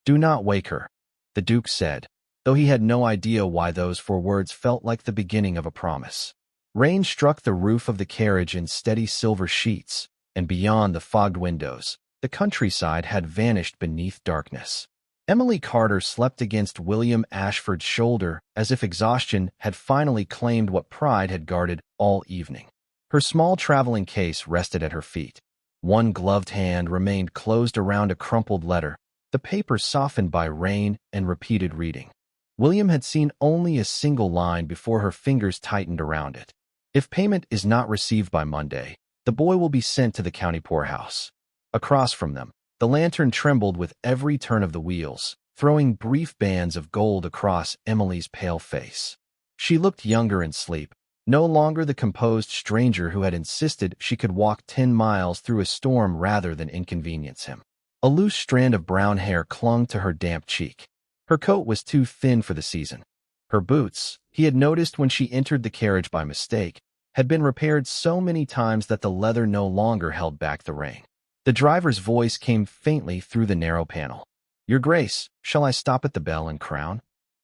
"Do not wake her," the Duke said, though he had no idea why those 4 words felt like the beginning of a promise. Rain struck the roof of the carriage in steady silver sheets, and beyond the fogged windows, the countryside had vanished beneath darkness. Emily Carter slept against William Ashford's shoulder as if exhaustion had finally claimed what pride had guarded all evening. Her small traveling case rested at her feet. One gloved hand remained closed around a crumpled letter, the paper softened by rain and repeated reading. William had seen only a single line before her fingers tightened around it. "If payment is not received by Monday, the boy will be sent to the county poorhouse." Across from them, the lantern trembled with every turn of the wheels, throwing brief bands of gold across Emily's pale face. She looked younger in sleep, no longer the composed stranger who had insisted she could walk 10 miles through a storm rather than inconvenience him. A loose strand of brown hair clung to her damp cheek. Her coat was too thin for the season. Her boots, he had noticed when she entered the carriage by mistake, had been repaired so many times that the leather no longer held back the rain. The driver's voice came faintly through the narrow panel. "Your Grace, shall I stop at the Bell and Crown?"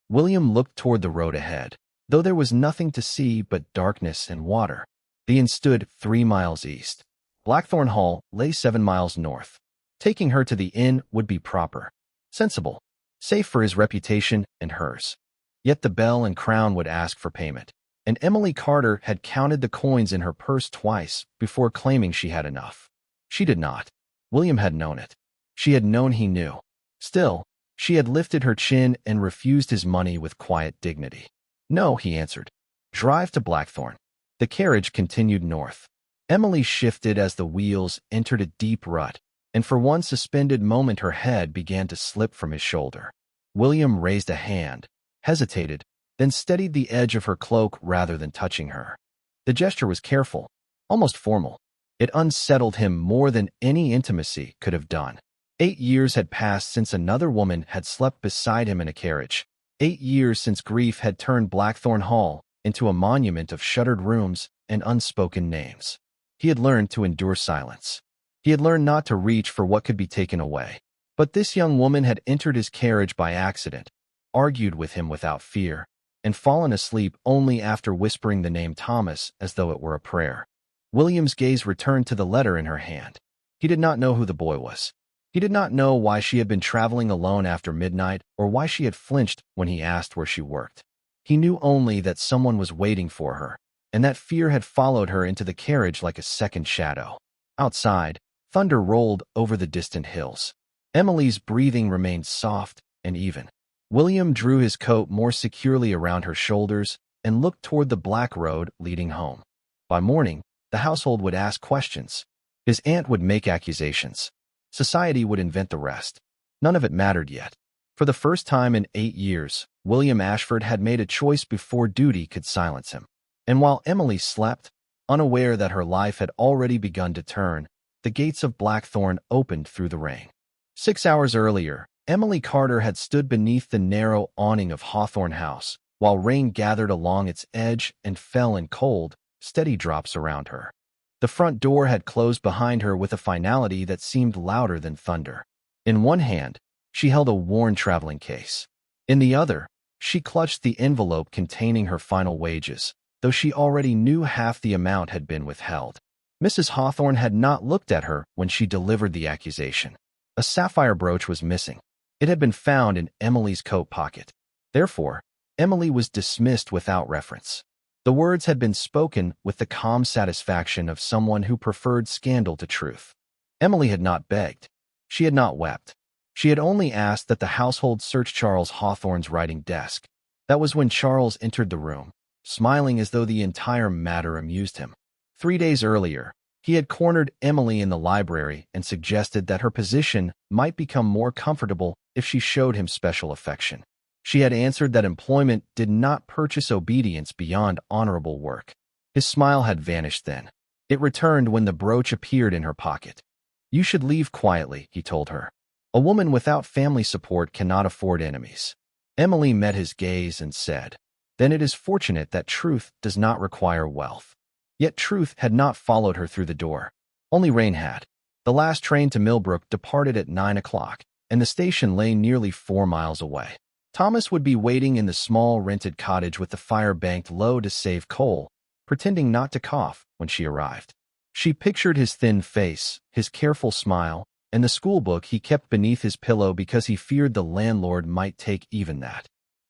William looked toward the road ahead, though there was nothing to see but darkness and water. The inn stood 3 miles east. Blackthorn Hall lay 7 miles north. Taking her to the inn would be proper, sensible, safe for his reputation and hers. Yet the Bell and Crown would ask for payment, and Emily Carter had counted the coins in her purse twice before claiming she had enough. She did not. William had known it. She had known he knew. Still, she had lifted her chin and refused his money with quiet dignity. "No," he answered. "Drive to Blackthorn." The carriage continued north. Emily shifted as the wheels entered a deep rut, and for one suspended moment her head began to slip from his shoulder. William raised a hand, hesitated, then steadied the edge of her cloak rather than touching her. The gesture was careful, almost formal. It unsettled him more than any intimacy could have done. 8 years had passed since another woman had slept beside him in a carriage. 8 years since grief had turned Blackthorn Hall into a monument of shuttered rooms and unspoken names. He had learned to endure silence. He had learned not to reach for what could be taken away. But this young woman had entered his carriage by accident, argued with him without fear, and fallen asleep only after whispering the name Thomas as though it were a prayer. William's gaze returned to the letter in her hand. He did not know who the boy was. He did not know why she had been traveling alone after midnight or why she had flinched when he asked where she worked. He knew only that someone was waiting for her, and that fear had followed her into the carriage like a second shadow. Outside, thunder rolled over the distant hills. Emily's breathing remained soft and even. William drew his coat more securely around her shoulders and looked toward the black road leading home. By morning, the household would ask questions. His aunt would make accusations. Society would invent the rest. None of it mattered yet. For the first time in 8 years, William Ashford had made a choice before duty could silence him. And while Emily slept, unaware that her life had already begun to turn, the gates of Blackthorn opened through the rain. 6 hours earlier, Emily Carter had stood beneath the narrow awning of Hawthorne House, while rain gathered along its edge and fell in cold, steady drops around her. The front door had closed behind her with a finality that seemed louder than thunder. In one hand, she held a worn traveling case. In the other, she clutched the envelope containing her final wages, though she already knew half the amount had been withheld. Mrs. Hawthorne had not looked at her when she delivered the accusation. A sapphire brooch was missing. It had been found in Emily's coat pocket. Therefore, Emily was dismissed without reference. The words had been spoken with the calm satisfaction of someone who preferred scandal to truth. Emily had not begged. She had not wept. She had only asked that the household search Charles Hawthorne's writing desk. That was when Charles entered the room, smiling as though the entire matter amused him. 3 days earlier, he had cornered Emily in the library and suggested that her position might become more comfortable if she showed him special affection. She had answered that employment did not purchase obedience beyond honorable work. His smile had vanished then. It returned when the brooch appeared in her pocket. "You should leave quietly," he told her. "A woman without family support cannot afford enemies." Emily met his gaze and said, "Then it is fortunate that truth does not require wealth." Yet truth had not followed her through the door. Only rain had. The last train to Millbrook departed at 9 o'clock, and the station lay nearly 4 miles away. Thomas would be waiting in the small rented cottage with the fire banked low to save coal, pretending not to cough when she arrived. She pictured his thin face, his careful smile, and the schoolbook he kept beneath his pillow because he feared the landlord might take even that.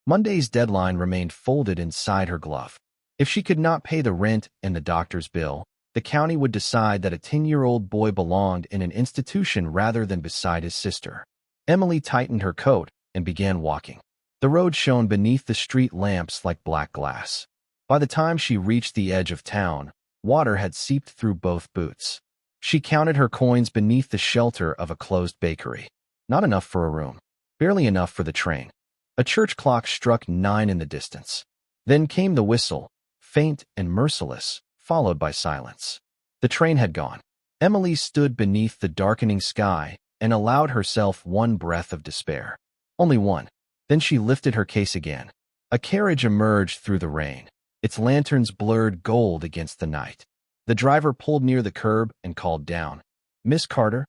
Monday's deadline remained folded inside her glove. If she could not pay the rent and the doctor's bill, the county would decide that a 10-year-old boy belonged in an institution rather than beside his sister. Emily tightened her coat and began walking. The road shone beneath the street lamps like black glass. By the time she reached the edge of town, water had seeped through both boots. She counted her coins beneath the shelter of a closed bakery. Not enough for a room. Barely enough for the train. A church clock struck 9 in the distance. Then came the whistle, faint and merciless, followed by silence. The train had gone. Emily stood beneath the darkening sky and allowed herself one breath of despair. Only one. Then she lifted her case again. A carriage emerged through the rain. Its lanterns blurred gold against the night. The driver pulled near the curb and called down, "Miss Carter?"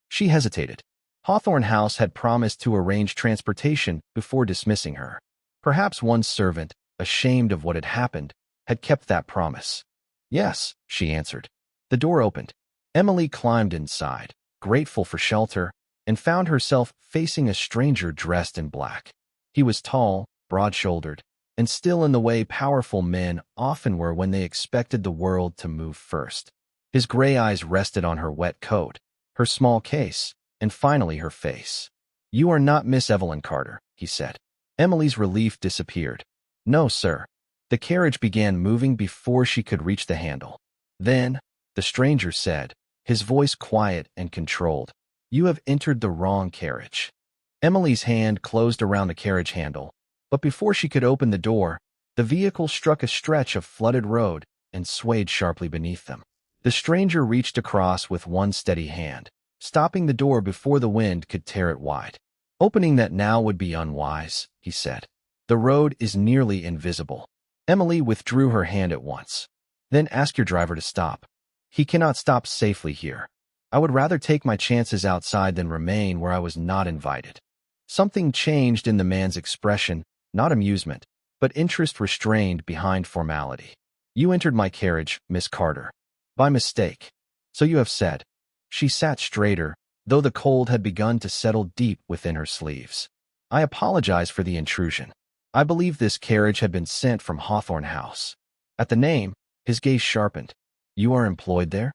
She hesitated. Hawthorne House had promised to arrange transportation before dismissing her. Perhaps one servant, ashamed of what had happened, had kept that promise. "Yes," she answered. The door opened. Emily climbed inside, grateful for shelter, and found herself facing a stranger dressed in black. He was tall, broad-shouldered, and still in the way powerful men often were when they expected the world to move first. His gray eyes rested on her wet coat, her small case, and finally her face. "You are not Miss Evelyn Carter," he said. Emily's relief disappeared. "No, sir." The carriage began moving before she could reach the handle. Then, the stranger said, his voice quiet and controlled, "You have entered the wrong carriage." Emily's hand closed around the carriage handle, but before she could open the door, the vehicle struck a stretch of flooded road and swayed sharply beneath them. The stranger reached across with one steady hand, stopping the door before the wind could tear it wide. "Opening that now would be unwise," he said. "The road is nearly invisible." Emily withdrew her hand at once. "Then ask your driver to stop. He cannot stop safely here. I would rather take my chances outside than remain where I was not invited." Something changed in the man's expression, not amusement, but interest restrained behind formality. "You entered my carriage, Miss Carter. By mistake. So you have said." She sat straighter, though the cold had begun to settle deep within her sleeves. "I apologize for the intrusion. I believe this carriage had been sent from Hawthorne House." At the name, his gaze sharpened. "You are employed there?"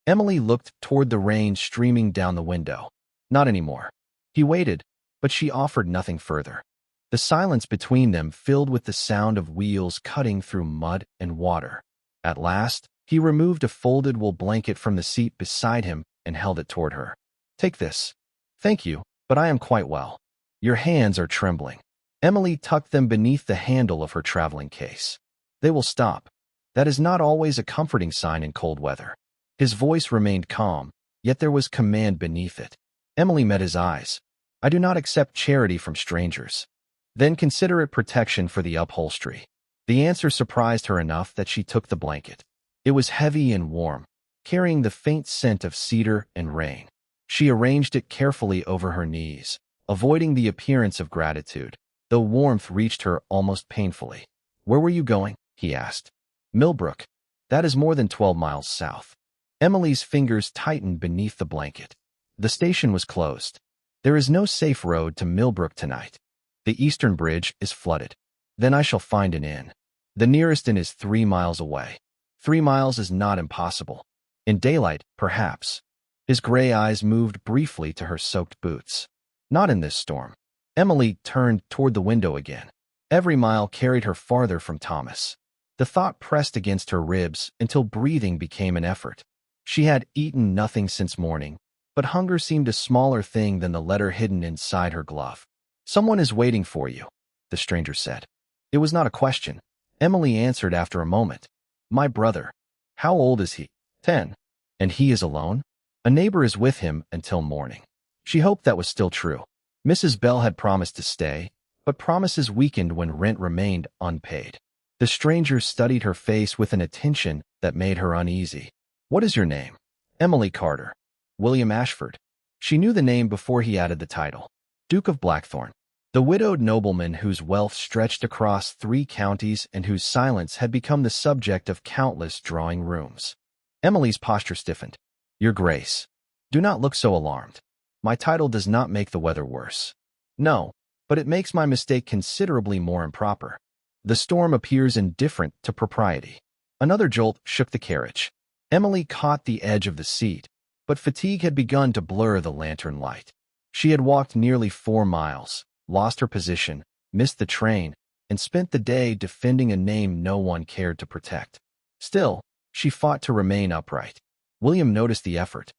Emily looked toward the rain streaming down the window. "Not anymore." He waited, but she offered nothing further. The silence between them filled with the sound of wheels cutting through mud and water. At last, he removed a folded wool blanket from the seat beside him and held it toward her. "Take this." "Thank you, but I am quite well." "Your hands are trembling." Emily tucked them beneath the handle of her traveling case. "They will stop." That is not always a comforting sign in cold weather. His voice remained calm, yet there was command beneath it. Emily met his eyes. "I do not accept charity from strangers." "Then consider it protection for the upholstery." The answer surprised her enough that she took the blanket. It was heavy and warm, carrying the faint scent of cedar and rain. She arranged it carefully over her knees, avoiding the appearance of gratitude, though warmth reached her almost painfully. "Where were you going?" he asked. "Millbrook. That is more than 12 miles south." Emily's fingers tightened beneath the blanket. The station was closed. "There is no safe road to Millbrook tonight. The eastern bridge is flooded." "Then I shall find an inn. The nearest inn is 3 miles away." 3 miles is not impossible. In daylight, perhaps. His gray eyes moved briefly to her soaked boots. "Not in this storm." Emily turned toward the window again. Every mile carried her farther from Thomas. The thought pressed against her ribs until breathing became an effort. She had eaten nothing since morning, but hunger seemed a smaller thing than the letter hidden inside her glove. "Someone is waiting for you," the stranger said. It was not a question. Emily answered after a moment. "My brother." "How old is he?" 10. "And he is alone?" "A neighbor is with him until morning." She hoped that was still true. Mrs. Bell had promised to stay, but promises weakened when rent remained unpaid. The stranger studied her face with an attention that made her uneasy. "What is your name?" "Emily Carter." "William Ashford." She knew the name before he added the title. Duke of Blackthorn, the widowed nobleman whose wealth stretched across 3 counties and whose silence had become the subject of countless drawing rooms. Emily's posture stiffened. Your Grace, do not look so alarmed. My title does not make the weather worse. No, but it makes my mistake considerably more improper. The storm appears indifferent to propriety. Another jolt shook the carriage. Emily caught the edge of the seat, but fatigue had begun to blur the lantern light. She had walked nearly 4 miles, lost her position, missed the train, and spent the day defending a name no one cared to protect. Still, she fought to remain upright. William noticed the effort.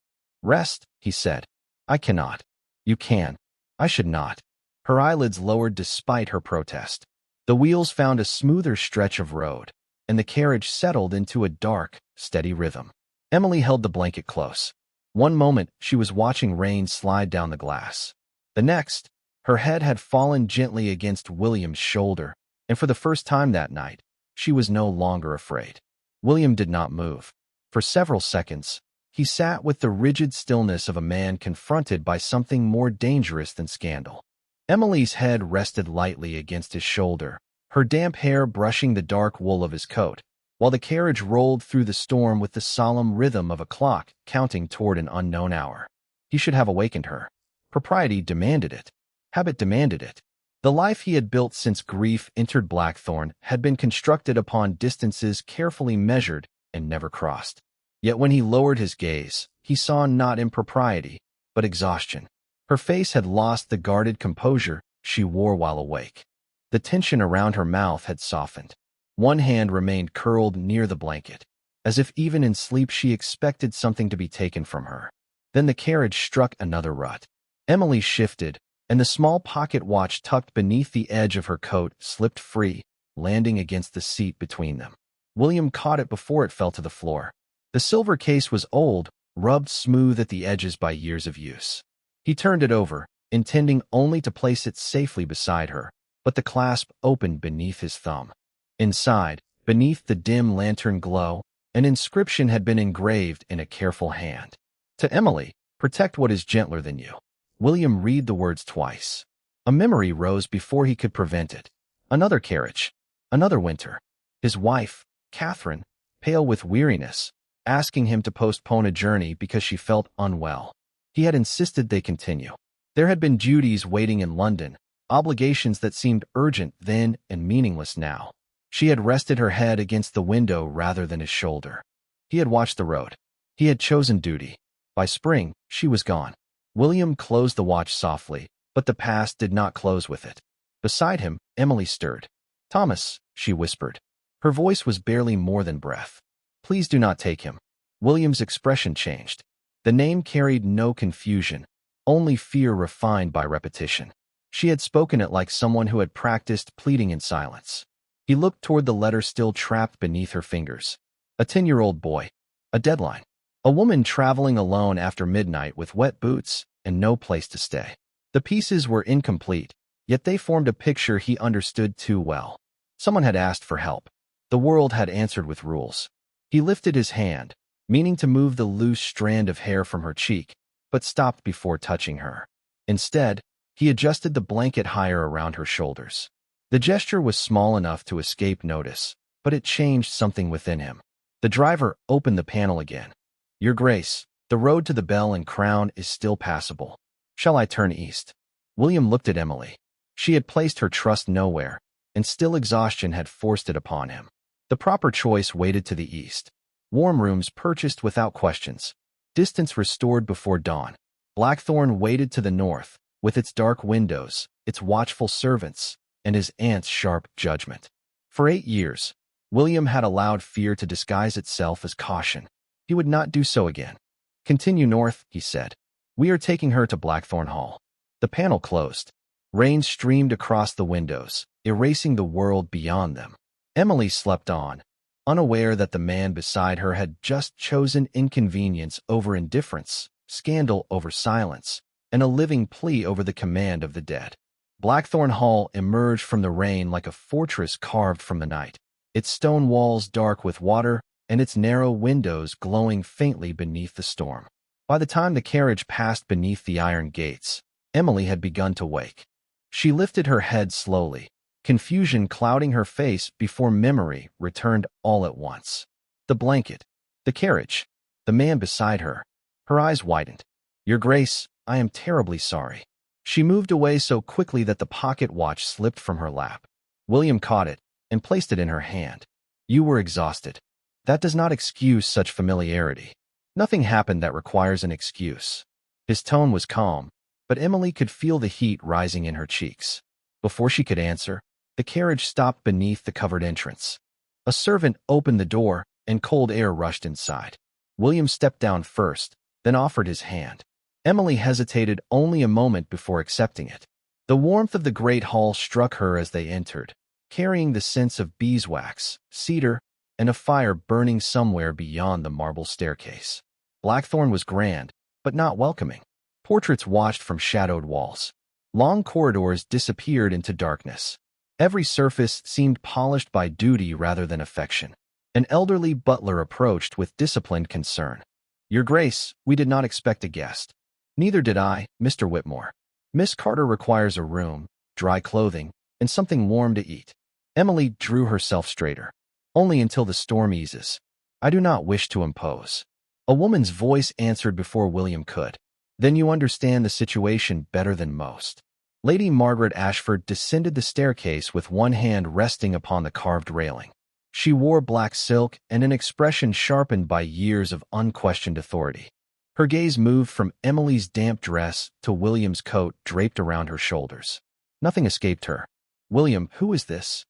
Rest, he said. I cannot. You can. I should not. Her eyelids lowered despite her protest. The wheels found a smoother stretch of road, and the carriage settled into a dark, steady rhythm. Emily held the blanket close. One moment, she was watching rain slide down the glass. The next, her head had fallen gently against William's shoulder, and for the first time that night, she was no longer afraid. William did not move. For several seconds, he sat with the rigid stillness of a man confronted by something more dangerous than scandal. Emily's head rested lightly against his shoulder, her damp hair brushing the dark wool of his coat, while the carriage rolled through the storm with the solemn rhythm of a clock counting toward an unknown hour. He should have awakened her. Propriety demanded it. Habit demanded it. The life he had built since grief entered Blackthorn had been constructed upon distances carefully measured and never crossed. Yet when he lowered his gaze, he saw not impropriety, but exhaustion. Her face had lost the guarded composure she wore while awake. The tension around her mouth had softened. One hand remained curled near the blanket, as if even in sleep she expected something to be taken from her. Then the carriage struck another rut. Emily shifted, and the small pocket watch tucked beneath the edge of her coat slipped free, landing against the seat between them. William caught it before it fell to the floor. The silver case was old, rubbed smooth at the edges by years of use. He turned it over, intending only to place it safely beside her, but the clasp opened beneath his thumb. Inside, beneath the dim lantern glow, an inscription had been engraved in a careful hand. To Emily, protect what is gentler than you. William read the words twice. A memory rose before he could prevent it. Another carriage. Another winter. His wife, Catherine, pale with weariness, asking him to postpone a journey because she felt unwell. He had insisted they continue. There had been duties waiting in London, obligations that seemed urgent then and meaningless now. She had rested her head against the window rather than his shoulder. He had watched the road. He had chosen duty. By spring, she was gone. William closed the watch softly, but the past did not close with it. Beside him, Emily stirred. Thomas, she whispered. Her voice was barely more than breath. Please do not take him. William's expression changed. The name carried no confusion, only fear refined by repetition. She had spoken it like someone who had practiced pleading in silence. He looked toward the letter still trapped beneath her fingers. A 10-year-old boy. A deadline. A woman traveling alone after midnight with wet boots and no place to stay. The pieces were incomplete, yet they formed a picture he understood too well. Someone had asked for help. The world had answered with rules. He lifted his hand, meaning to move the loose strand of hair from her cheek, but stopped before touching her. Instead, he adjusted the blanket higher around her shoulders. The gesture was small enough to escape notice, but it changed something within him. The driver opened the panel again. Your Grace, the road to the Bell and Crown is still passable. Shall I turn east? William looked at Emily. She had placed her trust nowhere, and still exhaustion had forced it upon him. The proper choice waited to the east. Warm rooms purchased without questions. Distance restored before dawn. Blackthorn waited to the north, with its dark windows, its watchful servants, and his aunt's sharp judgment. For 8 years, William had allowed fear to disguise itself as caution. He would not do so again. Continue north, he said. We are taking her to Blackthorn Hall. The panel closed. Rain streamed across the windows, erasing the world beyond them. Emily slept on, unaware that the man beside her had just chosen inconvenience over indifference, scandal over silence, and a living plea over the command of the dead. Blackthorn Hall emerged from the rain like a fortress carved from the night, its stone walls dark with water and its narrow windows glowing faintly beneath the storm. By the time the carriage passed beneath the iron gates, Emily had begun to wake. She lifted her head slowly, confusion clouding her face before memory returned all at once. The blanket, the carriage, the man beside her. Her eyes widened. "Your Grace, I am terribly sorry." She moved away so quickly that the pocket watch slipped from her lap. William caught it and placed it in her hand. "You were exhausted. That does not excuse such familiarity. Nothing happened that requires an excuse." His tone was calm, but Emily could feel the heat rising in her cheeks. Before she could answer, the carriage stopped beneath the covered entrance. A servant opened the door, and cold air rushed inside. William stepped down first, then offered his hand. Emily hesitated only a moment before accepting it. The warmth of the great hall struck her as they entered, carrying the scents of beeswax, cedar, and a fire burning somewhere beyond the marble staircase. Blackthorn was grand, but not welcoming. Portraits watched from shadowed walls. Long corridors disappeared into darkness. Every surface seemed polished by duty rather than affection. An elderly butler approached with disciplined concern. "Your Grace, we did not expect a guest." "Neither did I, Mr. Whitmore. Miss Carter requires a room, dry clothing, and something warm to eat." Emily drew herself straighter. "Only until the storm eases. I do not wish to impose." A woman's voice answered before William could. "Then you understand the situation better than most." Lady Margaret Ashford descended the staircase with one hand resting upon the carved railing. She wore black silk and an expression sharpened by years of unquestioned authority. Her gaze moved from Emily's damp dress to William's coat draped around her shoulders. Nothing escaped her. "William, who is this?"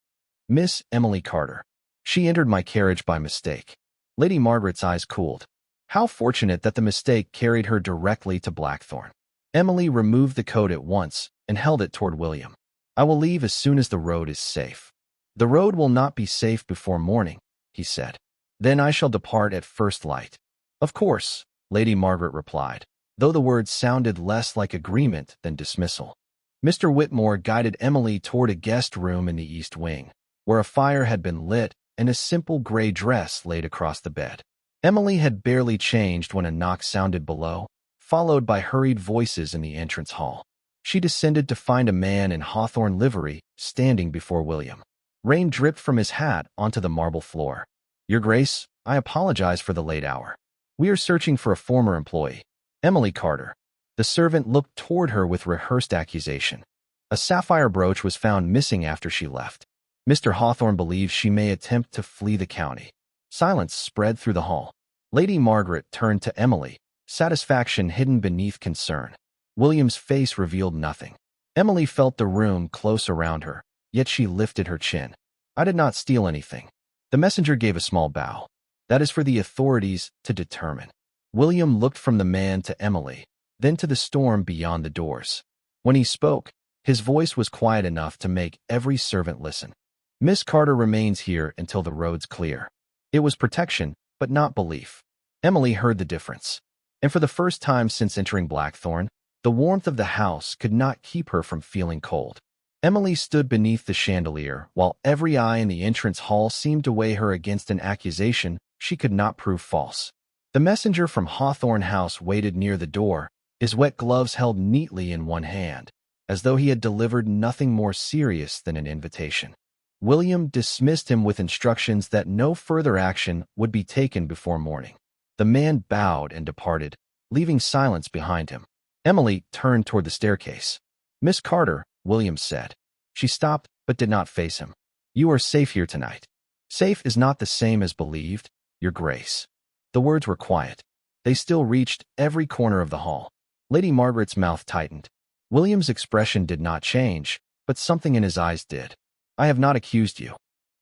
"Miss Emily Carter. She entered my carriage by mistake." Lady Margaret's eyes cooled. How fortunate that the mistake carried her directly to Blackthorn. Emily removed the coat at once and held it toward William. "I will leave as soon as the road is safe." "The road will not be safe before morning," he said. "Then I shall depart at first light." "Of course," Lady Margaret replied, though the words sounded less like agreement than dismissal. Mr. Whitmore guided Emily toward a guest room in the east wing, where a fire had been lit and a simple gray dress laid across the bed. Emily had barely changed when a knock sounded below, followed by hurried voices in the entrance hall. She descended to find a man in hawthorn livery standing before William. Rain dripped from his hat onto the marble floor. "Your Grace, I apologize for the late hour. We are searching for a former employee, Emily Carter." The servant looked toward her with rehearsed accusation. "A sapphire brooch was found missing after she left. Mr. Hawthorne believes she may attempt to flee the county." Silence spread through the hall. Lady Margaret turned to Emily, satisfaction hidden beneath concern. William's face revealed nothing. Emily felt the room close around her, yet she lifted her chin. "I did not steal anything." The messenger gave a small bow. "That is for the authorities to determine." William looked from the man to Emily, then to the storm beyond the doors. When he spoke, his voice was quiet enough to make every servant listen. "Miss Carter remains here until the road's clear." It was protection, but not belief. Emily heard the difference. And for the first time since entering Blackthorn, the warmth of the house could not keep her from feeling cold. Emily stood beneath the chandelier, while every eye in the entrance hall seemed to weigh her against an accusation she could not prove false. The messenger from Hawthorne House waited near the door, his wet gloves held neatly in one hand, as though he had delivered nothing more serious than an invitation. William dismissed him with instructions that no further action would be taken before morning. The man bowed and departed, leaving silence behind him. Emily turned toward the staircase. "Miss Carter," William said. She stopped, but did not face him. "You are safe here tonight." "Safe is not the same as believed, Your Grace." The words were quiet. They still reached every corner of the hall. Lady Margaret's mouth tightened. William's expression did not change, but something in his eyes did. "I have not accused you."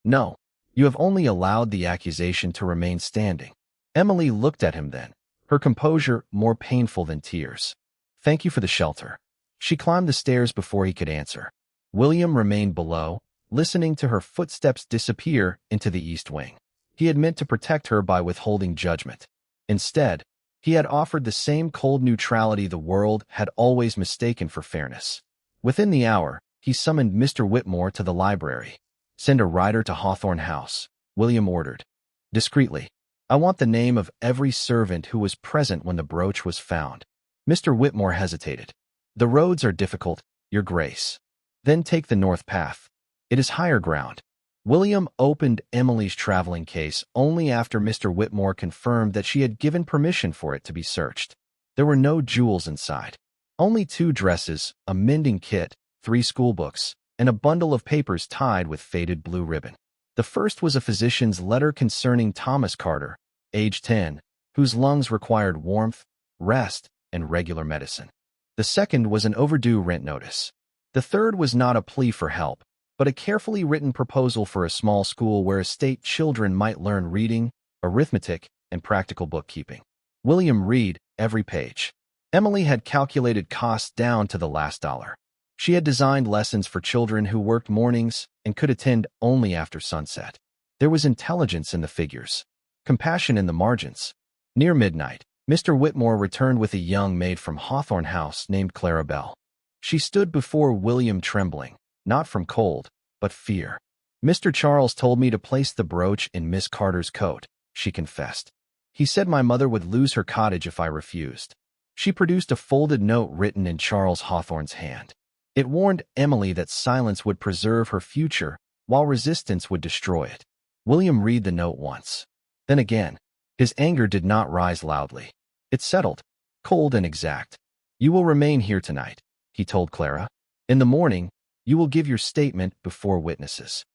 "No, you have only allowed the accusation to remain standing." Emily looked at him then, her composure more painful than tears. "Thank you for the shelter." She climbed the stairs before he could answer. William remained below, listening to her footsteps disappear into the east wing. He had meant to protect her by withholding judgment. Instead, he had offered the same cold neutrality the world had always mistaken for fairness. Within the hour, he summoned Mr. Whitmore to the library. "Send a rider to Hawthorne House," William ordered. Discreetly, "I want the name of every servant who was present when the brooch was found." Mr. Whitmore hesitated. The roads are difficult, Your Grace. Then take the north path. It is higher ground. William opened Emily's traveling case only after Mr. Whitmore confirmed that she had given permission for it to be searched. There were no jewels inside. Only 2 dresses, a mending kit, 3 schoolbooks, and a bundle of papers tied with faded blue ribbon. The first was a physician's letter concerning Thomas Carter, age 10, whose lungs required warmth, rest, and regular medicine. The second was an overdue rent notice. The third was not a plea for help, but a carefully written proposal for a small school where estate children might learn reading, arithmetic, and practical bookkeeping. William read every page. Emily had calculated costs down to the last dollar. She had designed lessons for children who worked mornings and could attend only after sunset. There was intelligence in the figures, compassion in the margins. Near midnight, Mr. Whitmore returned with a young maid from Hawthorne House named Clara Bell. She stood before William trembling, not from cold, but fear. "Mr. Charles told me to place the brooch in Miss Carter's coat," she confessed. "He said my mother would lose her cottage if I refused." She produced a folded note written in Charles Hawthorne's hand. It warned Emily that silence would preserve her future, while resistance would destroy it. William read the note once. Then again. His anger did not rise loudly. It settled, cold and exact. "You will remain here tonight," he told Clara. "In the morning, you will give your statement before witnesses."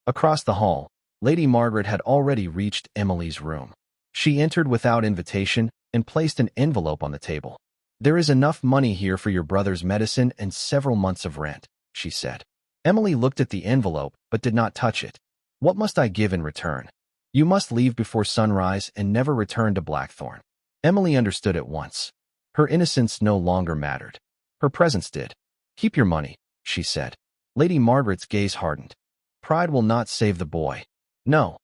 Across the hall, Lady Margaret had already reached Emily's room. She entered without invitation and placed an envelope on the table. "There is enough money here for your brother's medicine and several months of rent," she said. Emily looked at the envelope but did not touch it. "What must I give in return?" "You must leave before sunrise and never return to Blackthorn." Emily understood at once. Her innocence no longer mattered. Her presence did. "Keep your money," she said. Lady Margaret's gaze hardened. "Pride will not save the boy." "No,"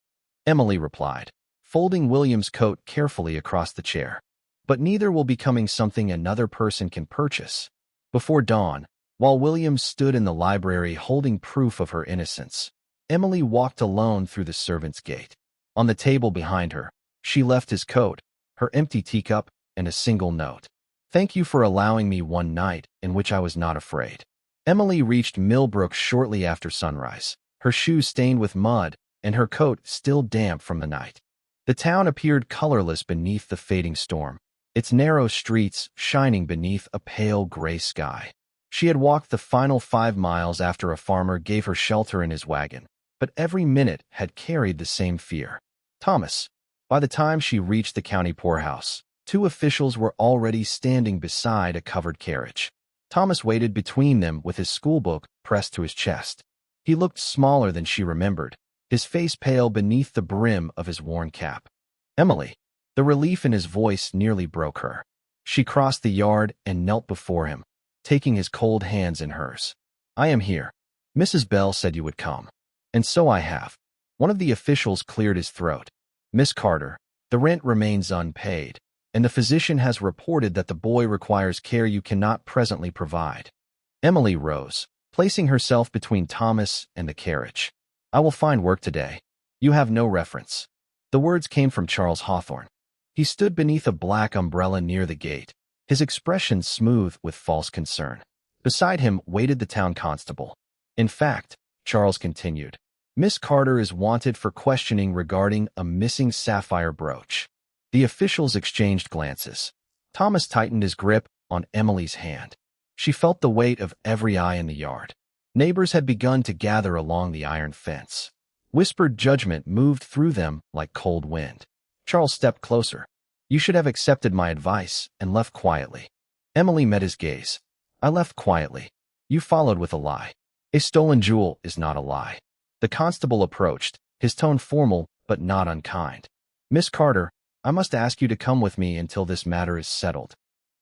Emily replied, folding William's coat carefully across the chair. "But neither will becoming something another person can purchase." Before dawn, while William stood in the library holding proof of her innocence, Emily walked alone through the servants' gate. On the table behind her, she left his coat, her empty teacup, and a single note. "Thank you for allowing me one night in which I was not afraid." Emily reached Millbrook shortly after sunrise, her shoes stained with mud and her coat still damp from the night. The town appeared colorless beneath the fading storm, its narrow streets shining beneath a pale gray sky. She had walked the final 5 miles after a farmer gave her shelter in his wagon, but every minute had carried the same fear. Thomas. By the time she reached the county poorhouse, 2 officials were already standing beside a covered carriage. Thomas waited between them with his schoolbook pressed to his chest. He looked smaller than she remembered, his face pale beneath the brim of his worn cap. "Emily." The relief in his voice nearly broke her. She crossed the yard and knelt before him, taking his cold hands in hers. "I am here. Mrs. Bell said you would come. And so I have." One of the officials cleared his throat. "Miss Carter, the rent remains unpaid, and the physician has reported that the boy requires care you cannot presently provide." Emily rose, placing herself between Thomas and the carriage. "I will find work today. You have no reference." The words came from Charles Hawthorne. He stood beneath a black umbrella near the gate, his expression smooth with false concern. Beside him waited the town constable. "In fact," Charles continued, "Miss Carter is wanted for questioning regarding a missing sapphire brooch." The officials exchanged glances. Thomas tightened his grip on Emily's hand. She felt the weight of every eye in the yard. Neighbors had begun to gather along the iron fence. Whispered judgment moved through them like cold wind. Charles stepped closer. "You should have accepted my advice and left quietly." Emily met his gaze. "I left quietly. You followed with a lie." "A stolen jewel is not a lie." The constable approached, his tone formal but not unkind. "Miss Carter, I must ask you to come with me until this matter is settled."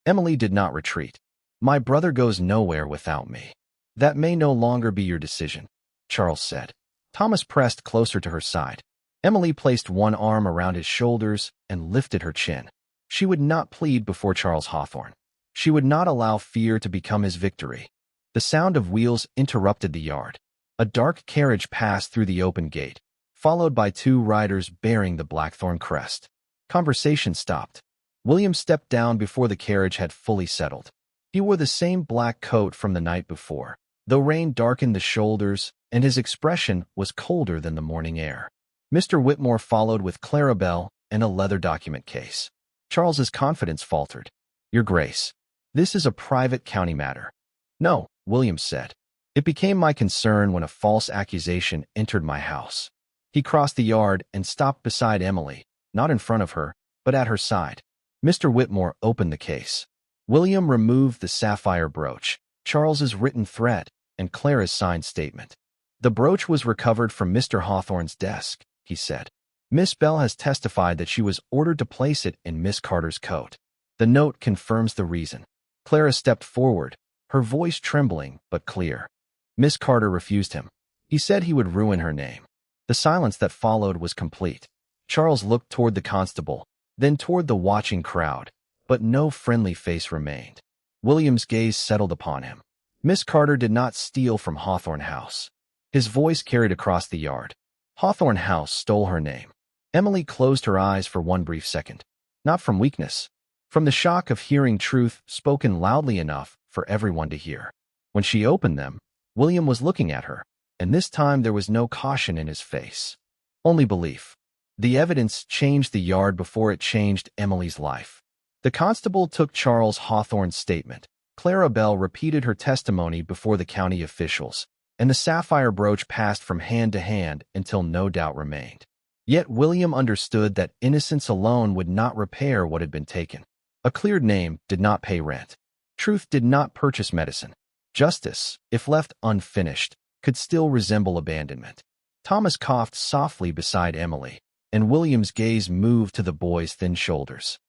Emily did not retreat. "My brother goes nowhere without me." "That may no longer be your decision," Charles said. Thomas pressed closer to her side. Emily placed one arm around his shoulders and lifted her chin. She would not plead before Charles Hawthorne. She would not allow fear to become his victory. The sound of wheels interrupted the yard. A dark carriage passed through the open gate, followed by 2 riders bearing the Blackthorn crest. Conversation stopped. William stepped down before the carriage had fully settled. He wore the same black coat from the night before, though rain darkened the shoulders, and his expression was colder than the morning air. Mr. Whitmore followed with Clarabelle and a leather document case. Charles's confidence faltered. "Your Grace, this is a private county matter." "No," William said. "It became my concern when a false accusation entered my house." He crossed the yard and stopped beside Emily, not in front of her, but at her side. Mr. Whitmore opened the case. William removed the sapphire brooch, Charles's written threat, and Clara's signed statement. "The brooch was recovered from Mr. Hawthorne's desk," he said. "Miss Bell has testified that she was ordered to place it in Miss Carter's coat. The note confirms the reason." Clara stepped forward, her voice trembling but clear. "Miss Carter refused him. He said he would ruin her name." The silence that followed was complete. Charles looked toward the constable, then toward the watching crowd, but no friendly face remained. William's gaze settled upon him. "Miss Carter did not steal from Hawthorne House." His voice carried across the yard. "Hawthorne House stole her name." Emily closed her eyes for one brief second. Not from weakness, from the shock of hearing truth spoken loudly enough for everyone to hear. When she opened them, William was looking at her, and this time there was no caution in his face. Only belief. The evidence changed the yard before it changed Emily's life. The constable took Charles Hawthorne's statement. Clarabelle repeated her testimony before the county officials, and the sapphire brooch passed from hand to hand until no doubt remained. Yet William understood that innocence alone would not repair what had been taken. A cleared name did not pay rent. Truth did not purchase medicine. Justice, if left unfinished, could still resemble abandonment. Thomas coughed softly beside Emily, and William's gaze moved to the boy's thin shoulders.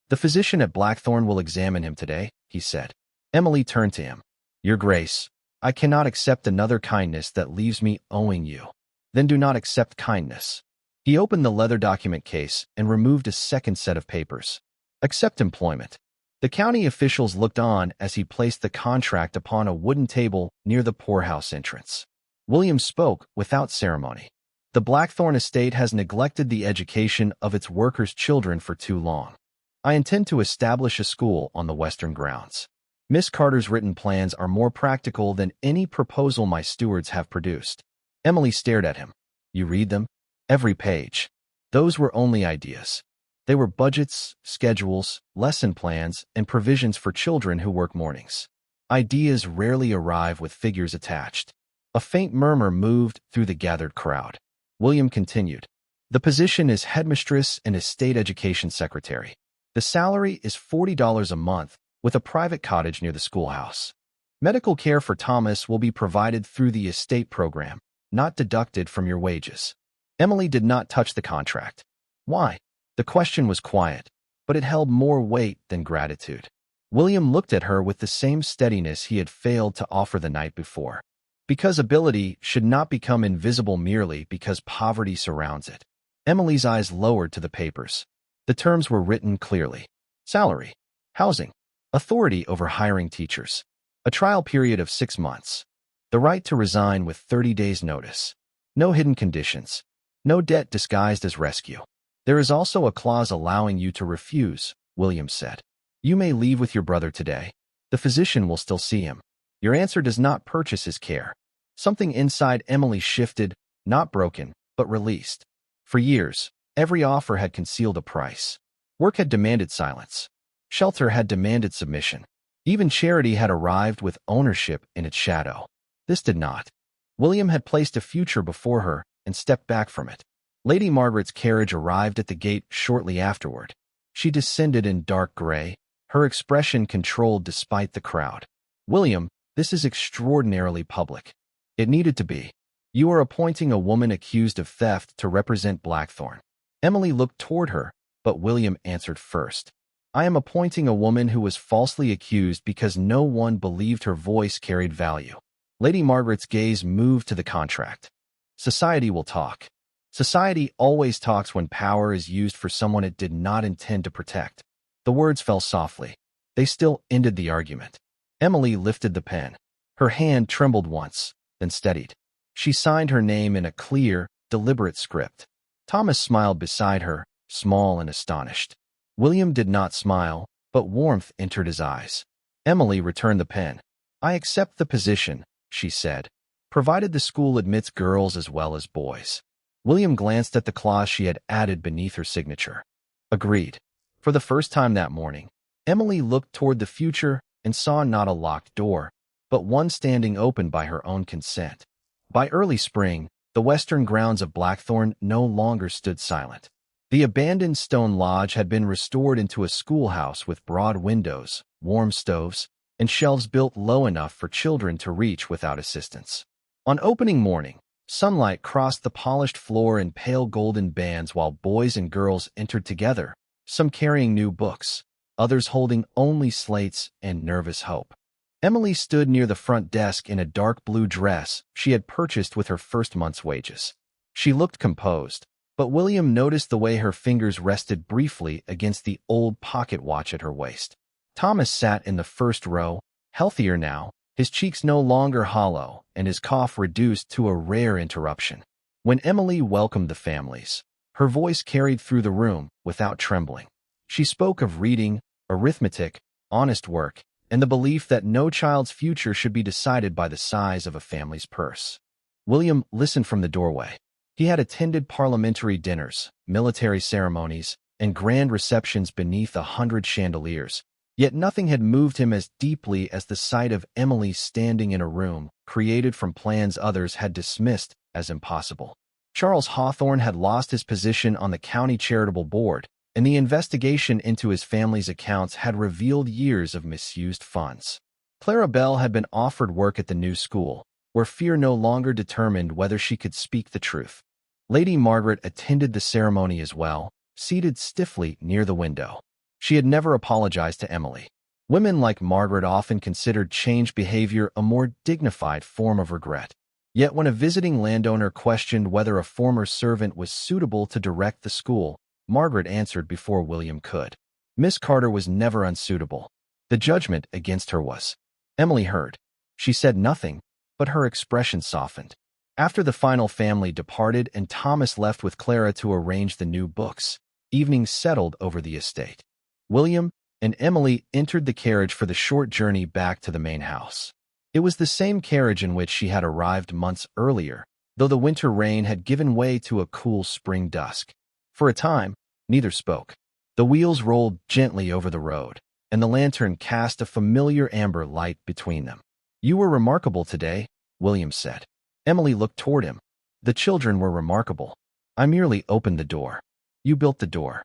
"The physician at Blackthorn will examine him today," he said. Emily turned to him. "Your Grace, I cannot accept another kindness that leaves me owing you." "Then do not accept kindness." He opened the leather document case and removed a second set of papers. "Accept employment." The county officials looked on as he placed the contract upon a wooden table near the poorhouse entrance. William spoke without ceremony. "The Blackthorn estate has neglected the education of its workers' children for too long. I intend to establish a school on the western grounds. Miss Carter's written plans are more practical than any proposal my stewards have produced." Emily stared at him. "You read them?" "Every page." "Those were only ideas. They were budgets, schedules, lesson plans, and provisions for children who work mornings. Ideas rarely arrive with figures attached." A faint murmur moved through the gathered crowd. William continued. "The position is headmistress and estate education secretary. The salary is $40 a month, with a private cottage near the schoolhouse. Medical care for Thomas will be provided through the estate program, not deducted from your wages." Emily did not touch the contract. "Why?" The question was quiet, but it held more weight than gratitude. William looked at her with the same steadiness he had failed to offer the night before. "Because ability should not become invisible merely because poverty surrounds it." Emily's eyes lowered to the papers. The terms were written clearly. Salary, housing, authority over hiring teachers, a trial period of 6 months, the right to resign with 30 days' notice, no hidden conditions, no debt disguised as rescue. "There is also a clause allowing you to refuse," William said. "You may leave with your brother today. The physician will still see him. Your answer does not purchase his care." Something inside Emily shifted, not broken, but released. For years, every offer had concealed a price. Work had demanded silence. Shelter had demanded submission. Even charity had arrived with ownership in its shadow. This did not. William had placed a future before her and stepped back from it. Lady Margaret's carriage arrived at the gate shortly afterward. She descended in dark gray, her expression controlled despite the crowd. "William, this is extraordinarily public." It needed to be. "You are appointing a woman accused of theft to represent Blackthorn." Emily looked toward her, but William answered first. "I am appointing a woman who was falsely accused because no one believed her voice carried value." Lady Margaret's gaze moved to the contract. "Society will talk." Society always talks when power is used for someone it did not intend to protect. The words fell softly. They still ended the argument. Emily lifted the pen. Her hand trembled once, then steadied. She signed her name in a clear, deliberate script. Thomas smiled beside her, small and astonished. William did not smile, but warmth entered his eyes. Emily returned the pen. "I accept the position," she said, "provided the school admits girls as well as boys." William glanced at the clause she had added beneath her signature. Agreed. For the first time that morning, Emily looked toward the future and saw not a locked door, but one standing open by her own consent. By early spring, the western grounds of Blackthorn no longer stood silent. The abandoned stone lodge had been restored into a schoolhouse with broad windows, warm stoves, and shelves built low enough for children to reach without assistance. On opening morning, sunlight crossed the polished floor in pale golden bands while boys and girls entered together, some carrying new books, others holding only slates and nervous hope. Emily stood near the front desk in a dark blue dress she had purchased with her first month's wages. She looked composed, but William noticed the way her fingers rested briefly against the old pocket watch at her waist. Thomas sat in the first row, healthier now, his cheeks no longer hollow and his cough reduced to a rare interruption. When Emily welcomed the families, her voice carried through the room without trembling. She spoke of reading, arithmetic, honest work, and the belief that no child's future should be decided by the size of a family's purse. William listened from the doorway. He had attended parliamentary dinners, military ceremonies, and grand receptions beneath 100 chandeliers, yet nothing had moved him as deeply as the sight of Emily standing in a room created from plans others had dismissed as impossible. Charles Hawthorne had lost his position on the county charitable board, and the investigation into his family's accounts had revealed years of misused funds. Clara Bell had been offered work at the new school, where fear no longer determined whether she could speak the truth. Lady Margaret attended the ceremony as well, seated stiffly near the window. She had never apologized to Emily. Women like Margaret often considered changed behavior a more dignified form of regret. Yet when a visiting landowner questioned whether a former servant was suitable to direct the school, Margaret answered before William could. Miss Carter was never unsuitable. The judgment against her was. Emily heard. She said nothing, but her expression softened. After the final family departed and Thomas left with Clara to arrange the new books, evening settled over the estate. William and Emily entered the carriage for the short journey back to the main house. It was the same carriage in which she had arrived months earlier, though the winter rain had given way to a cool spring dusk. For a time, neither spoke. The wheels rolled gently over the road, and the lantern cast a familiar amber light between them. "You were remarkable today," William said. Emily looked toward him. "The children were remarkable. I merely opened the door. You built the door."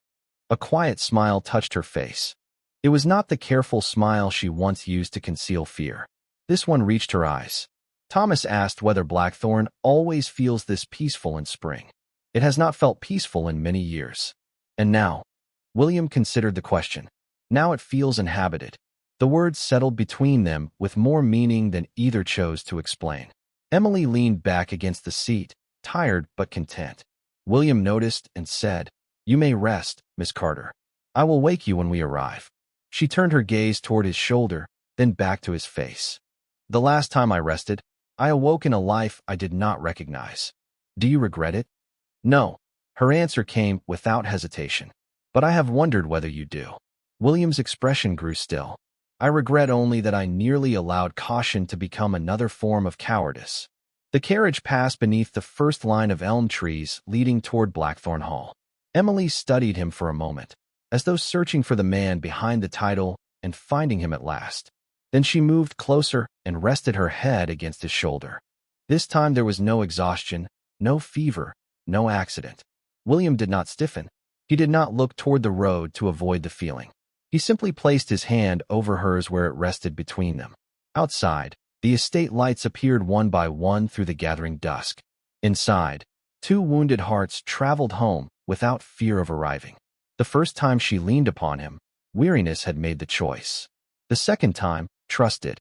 A quiet smile touched her face. It was not the careful smile she once used to conceal fear. This one reached her eyes. Thomas asked whether Blackthorn always feels this peaceful in spring. It has not felt peaceful in many years. And now, William considered the question. Now it feels inhabited. The words settled between them with more meaning than either chose to explain. Emily leaned back against the seat, tired but content. William noticed and said, "You may rest, Miss Carter. I will wake you when we arrive." She turned her gaze toward his shoulder, then back to his face. "The last time I rested, I awoke in a life I did not recognize. Do you regret it?" "No." Her answer came without hesitation. "But I have wondered whether you do." William's expression grew still. "I regret only that I nearly allowed caution to become another form of cowardice." The carriage passed beneath the first line of elm trees leading toward Blackthorn Hall. Emily studied him for a moment, as though searching for the man behind the title and finding him at last. Then she moved closer and rested her head against his shoulder. This time there was no exhaustion, no fever, no accident. William did not stiffen. He did not look toward the road to avoid the feeling. He simply placed his hand over hers where it rested between them. Outside, the estate lights appeared one by one through the gathering dusk. Inside, two wounded hearts traveled home without fear of arriving. The first time she leaned upon him, weariness had made the choice. The second time, trust it.